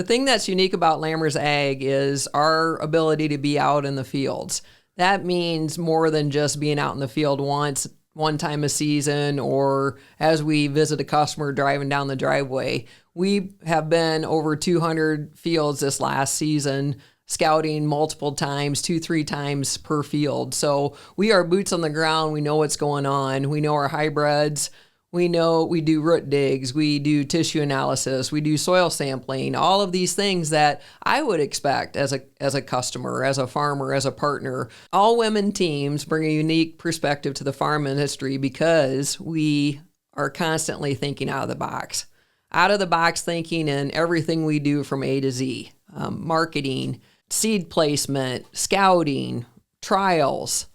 The thing that's unique about Lammers Ag is our ability to be out in the fields. That means more than just being out in the field one time a season, or as we visit a customer driving down the driveway. We have been over 200 fields this last season, scouting multiple times, 2-3 times per field. So we are boots on the ground. We know what's going on. We know our hybrids. We know we do root digs, we do tissue analysis, we do soil sampling, all of these things that I would expect as a customer, as a farmer, as a partner. All women teams bring a unique perspective to the farm industry because we are constantly thinking out of the box. Out of the box thinking in everything we do from A to Z. Marketing, seed placement, scouting, trials,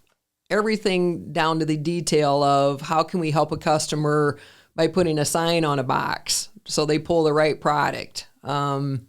everything down to the detail of how can we help a customer by putting a sign on a box so they pull the right product. All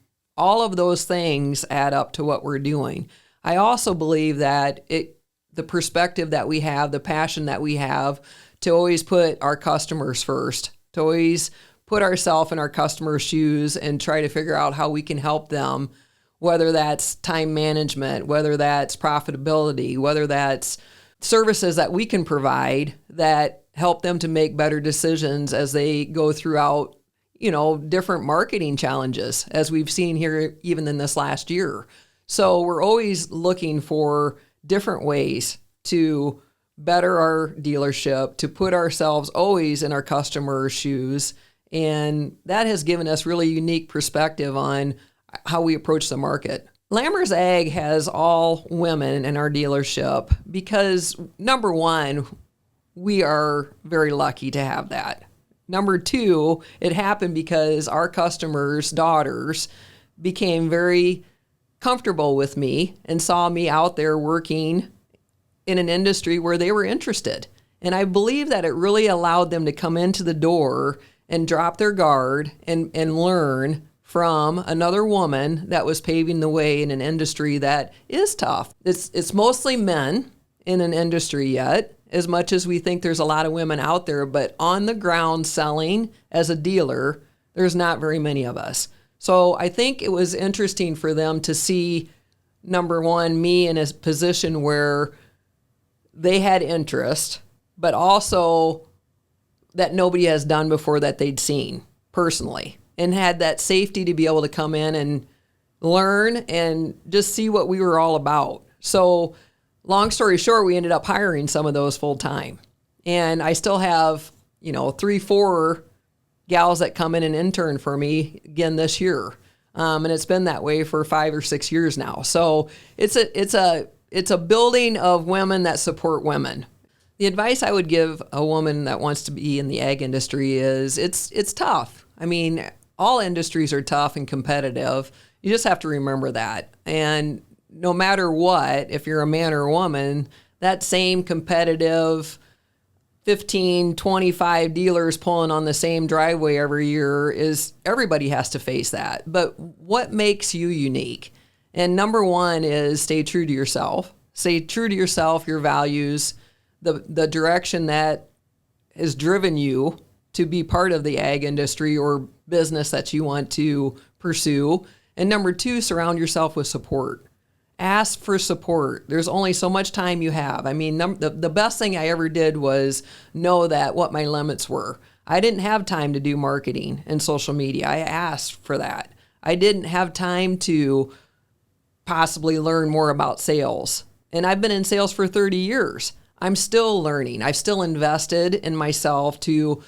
of those things add up to what we're doing. I also believe that the perspective that we have, the passion that we have to always put our customers first, to always put ourselves in our customers' shoes and try to figure out how we can help them, whether that's time management, whether that's profitability, whether that's services that we can provide that help them to make better decisions as they go throughout, different marketing challenges, as we've seen here even in this last year. So we're always looking for different ways to better our dealership, to put ourselves always in our customers' shoes. And that has given us really unique perspective on how we approach the market. Lammers Ag has all women in our dealership because, number one, we are very lucky to have that. Number two, it happened because our customers' daughters became very comfortable with me and saw me out there working in an industry where they were interested. And I believe that it really allowed them to come into the door and drop their guard and learn from another woman that was paving the way in an industry that is tough. It's mostly men in an industry yet, as much as we think there's a lot of women out there, but on the ground selling as a dealer, there's not very many of us. So I think it was interesting for them to see, number one, me in a position where they had interest, but also that nobody has done before that they'd seen personally, and had that safety to be able to come in and learn and just see what we were all about. So long story short, we ended up hiring some of those full time. And I still have, 3-4 gals that come in and intern for me again this year. And it's been that way for 5 or 6 years now. So it's a building of women that support women. The advice I would give a woman that wants to be in the ag industry is it's tough. I mean, all industries are tough and competitive. You just have to remember that. And no matter what, if you're a man or a woman, that same competitive 15, 25 dealers pulling on the same driveway every year everybody has to face that. But what makes you unique? And number one is stay true to yourself. Stay true to yourself, your values, the direction that has driven you to be part of the ag industry or business that you want to pursue. And number two, surround yourself with support. Ask for support. There's only so much time you have. I mean, the best thing I ever did was know that what my limits were. I didn't have time to do marketing and social media. I asked for that. I didn't have time to possibly learn more about sales. And I've been in sales for 30 years. I'm still learning. I've still invested in myself to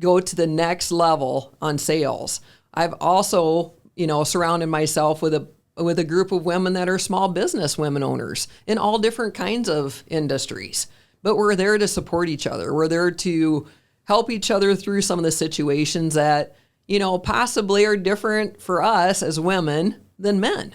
go to the next level on sales. I've also, surrounded myself with a group of women that are small business women owners in all different kinds of industries. But we're there to support each other. We're there to help each other through some of the situations that, possibly are different for us as women than men.